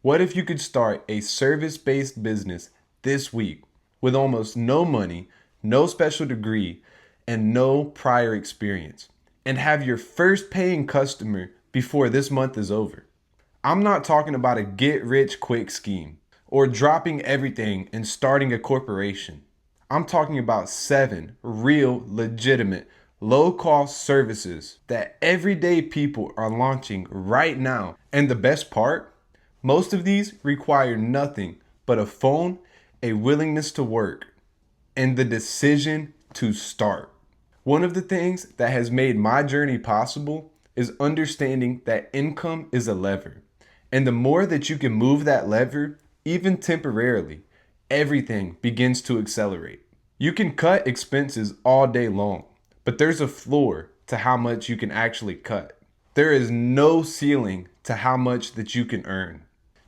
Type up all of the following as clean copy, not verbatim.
What if you could start a service-based business this week with almost no money, no special degree, and no prior experience, and have your first paying customer before this month is over? I'm not talking about a get-rich-quick scheme or dropping everything and starting a corporation. I'm talking about 7 real, legitimate, low-cost services that everyday people are launching right now. And the best part? Most of these require nothing but a phone, a willingness to work, and the decision to start. One of the things that has made my journey possible is understanding that income is a lever. And the more that you can move that lever, even temporarily, everything begins to accelerate. You can cut expenses all day long, but there's a floor to how much you can actually cut. There is no ceiling to how much that you can earn.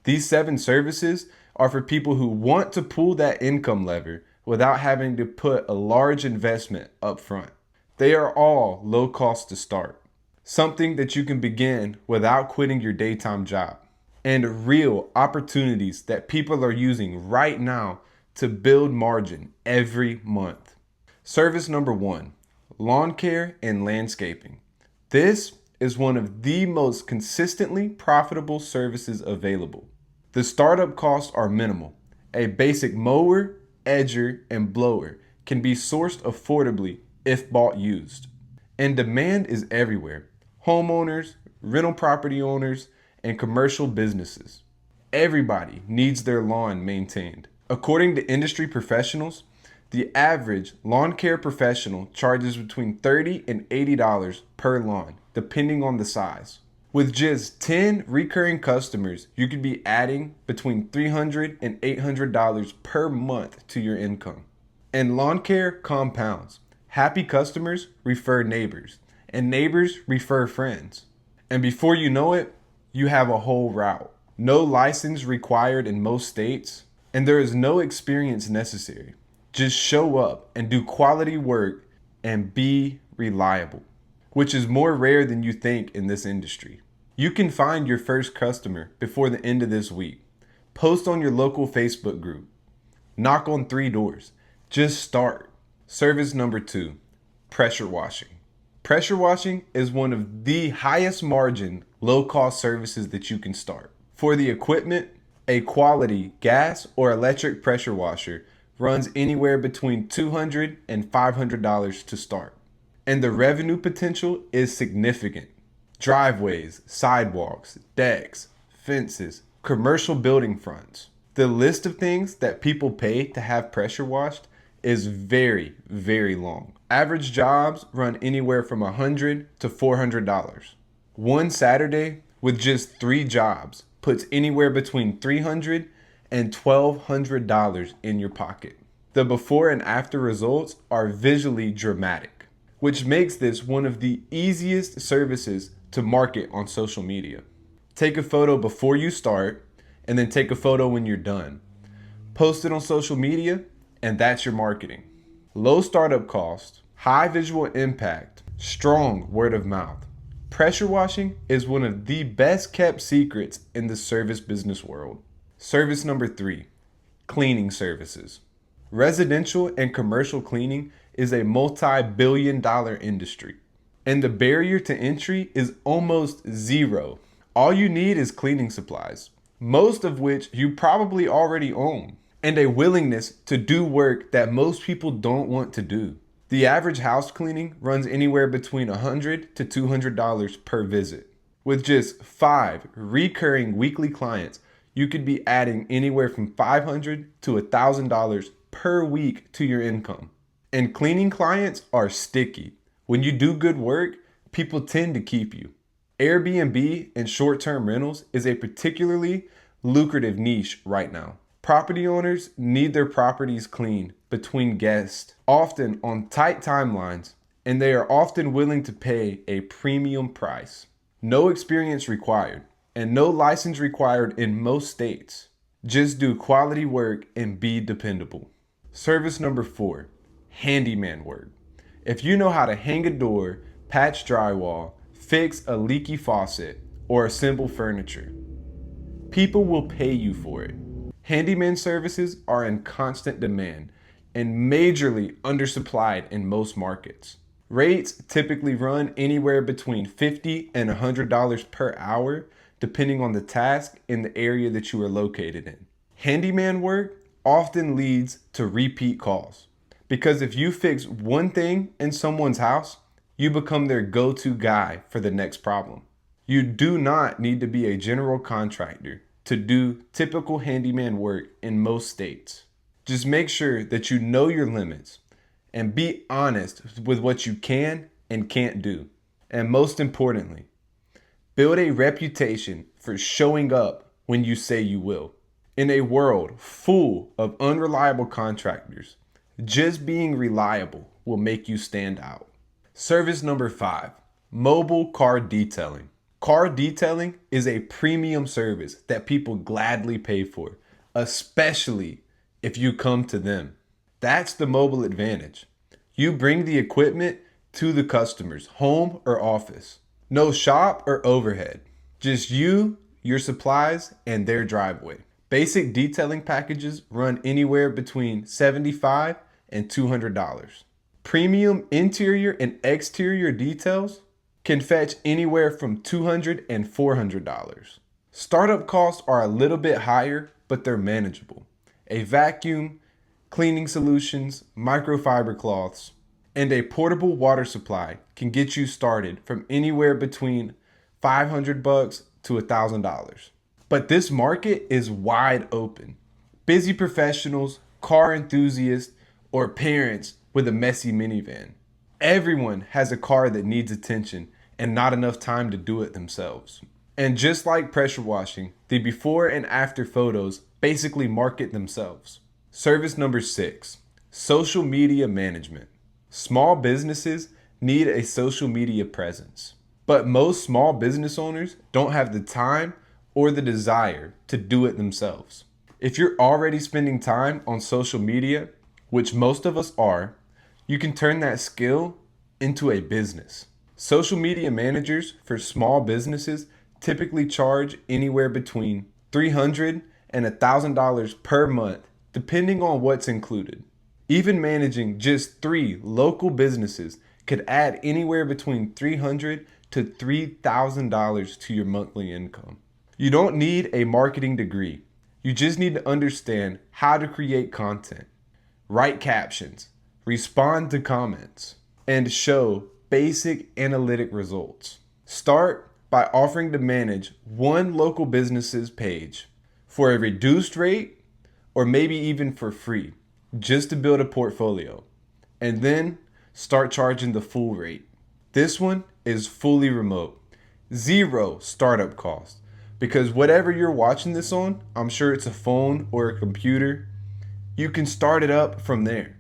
These 7 services are for people who want to pull that income lever without having to put a large investment up front. They are all low cost to start, something that you can begin without quitting your daytime job, and real opportunities that people are using right now to build margin every month. Service number 1, lawn care and landscaping. This is one of the most consistently profitable services available. The startup costs are minimal. A basic mower, edger, and blower can be sourced affordably if bought used. And demand is everywhere. Homeowners, rental property owners, and commercial businesses. Everybody needs their lawn maintained. According to industry professionals, the average lawn care professional charges between $30 and $80 per lawn, depending on the size. With just 10 recurring customers, you could be adding between $300 and $800 per month to your income. And lawn care compounds. Happy customers refer neighbors, and neighbors refer friends. And before you know it, you have a whole route. No license required in most states, and there is no experience necessary. Just show up and do quality work and be reliable, which is more rare than you think in this industry. You can find your first customer before the end of this week. Post on your local Facebook group. Knock on 3 doors. Just start. Service number 2, pressure washing. Pressure washing is one of the highest margin, low cost services that you can start. For the equipment, a quality gas or electric pressure washer runs anywhere between $200 and $500 to start. And the revenue potential is significant. Driveways, sidewalks, decks, fences, commercial building fronts. The list of things that people pay to have pressure washed is very, very long. Average jobs run anywhere from $100 to $400. One Saturday with just 3 jobs puts anywhere between $300 and $1,200 in your pocket. The before and after results are visually dramatic, which makes this one of the easiest services to market on social media. Take a photo before you start, and then take a photo when you're done. Post it on social media, and that's your marketing. Low startup cost, high visual impact, strong word of mouth. Pressure washing is one of the best kept secrets in the service business world. Service number 3, cleaning services. Residential and commercial cleaning is a multi-billion-dollar industry, and the barrier to entry is almost zero. All you need is cleaning supplies, most of which you probably already own, and a willingness to do work that most people don't want to do. The average house cleaning runs anywhere between $100 to $200 per visit. With just 5 recurring weekly clients, you could be adding anywhere from $500 to $1,000 per week to your income. And cleaning clients are sticky. When you do good work, people tend to keep you. Airbnb and short-term rentals is a particularly lucrative niche right now. Property owners need their properties cleaned between guests, often on tight timelines, and they are often willing to pay a premium price. No experience required, and no license required in most states. Just do quality work and be dependable. Service number 4, handyman work. If you know how to hang a door, patch drywall, fix a leaky faucet, or assemble furniture, people will pay you for it. Handyman services are in constant demand and majorly undersupplied in most markets. Rates typically run anywhere between $50 and $100 per hour, depending on the task and the area that you are located in. Handyman work often leads to repeat calls, because if you fix one thing in someone's house, you become their go-to guy for the next problem. You do not need to be a general contractor to do typical handyman work in most states. Just make sure that you know your limits and be honest with what you can and can't do. And most importantly, build a reputation for showing up when you say you will. In a world full of unreliable contractors, just being reliable will make you stand out. Service number 5, mobile car detailing. Car detailing is a premium service that people gladly pay for, especially if you come to them. That's the mobile advantage. You bring the equipment to the customer's home or office. No shop or overhead. Just you, your supplies, and their driveway. Basic detailing packages run anywhere between $75 and $200. Premium interior and exterior details can fetch anywhere from $200 and $400. Startup costs are a little bit higher, but they're manageable. A vacuum, cleaning solutions, microfiber cloths, and a portable water supply can get you started from anywhere between $500 to $1,000. But this market is wide open. Busy professionals, car enthusiasts, or parents with a messy minivan. Everyone has a car that needs attention and not enough time to do it themselves. And just like pressure washing, the before and after photos basically market themselves. Service number 6, social media management. Small businesses need a social media presence, but most small business owners don't have the time or the desire to do it themselves. If you're already spending time on social media, which most of us are, you can turn that skill into a business. Social media managers for small businesses typically charge anywhere between $300 and $1,000 per month, depending on what's included. Even managing just 3 local businesses could add anywhere between $300 to $3,000 to your monthly income. You don't need a marketing degree. You just need to understand how to create content, write captions, respond to comments, and show basic analytic results. Start by offering to manage one local business's page for a reduced rate or maybe even for free, just to build a portfolio. And then start charging the full rate. This one is fully remote. 0 startup cost. Because whatever you're watching this on, I'm sure it's a phone or a computer, you can start it up from there.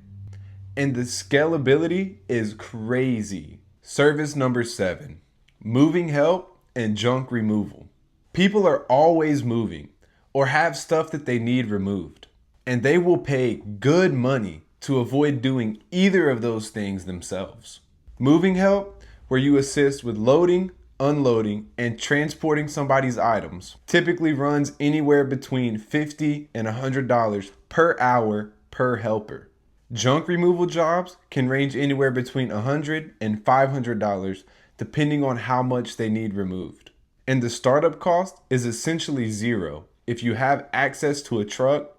And the scalability is crazy. Service number 7, moving help and junk removal. People are always moving or have stuff that they need removed, and they will pay good money to avoid doing either of those things themselves. Moving help, where you assist with loading, unloading, and transporting somebody's items, typically runs anywhere between $50 and $100 per hour per helper. Junk removal jobs can range anywhere between $100 and $500 depending on how much they need removed. And the startup cost is essentially 0 if you have access to a truck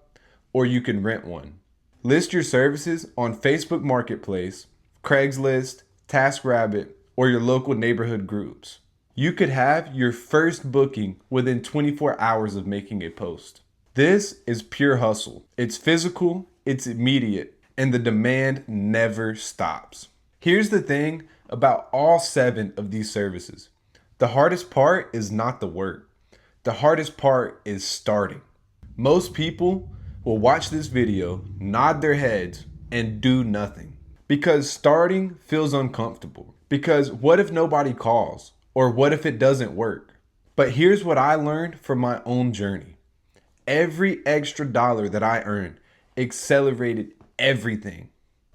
or you can rent one. List your services on Facebook Marketplace, Craigslist, TaskRabbit, or your local neighborhood groups. You could have your first booking within 24 hours of making a post. This is pure hustle. It's physical, it's immediate, and the demand never stops. Here's the thing about all 7 of these services. The hardest part is not the work. The hardest part is starting. Most people will watch this video, nod their heads, and do nothing. Because starting feels uncomfortable. Because what if nobody calls? Or what if it doesn't work? But here's what I learned from my own journey. Every extra dollar that I earned accelerated everything.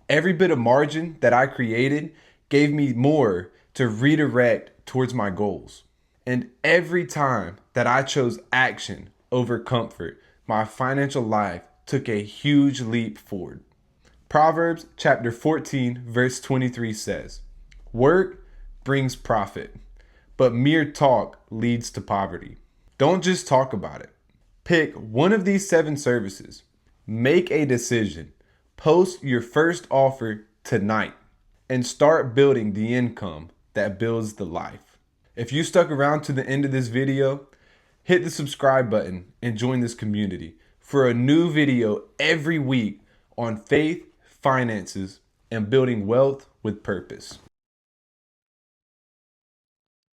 Every bit of margin that I created gave me more to redirect towards my goals. And every time that I chose action over comfort, my financial life took a huge leap forward. Proverbs chapter 14, verse 23 says, "Work brings profit, but mere talk leads to poverty." Don't just talk about it. Pick one of these 7 services. Make a decision. Post your first offer tonight and start building the income that builds the life. If you stuck around to the end of this video, hit the subscribe button and join this community for a new video every week on faith, finances, and building wealth with purpose.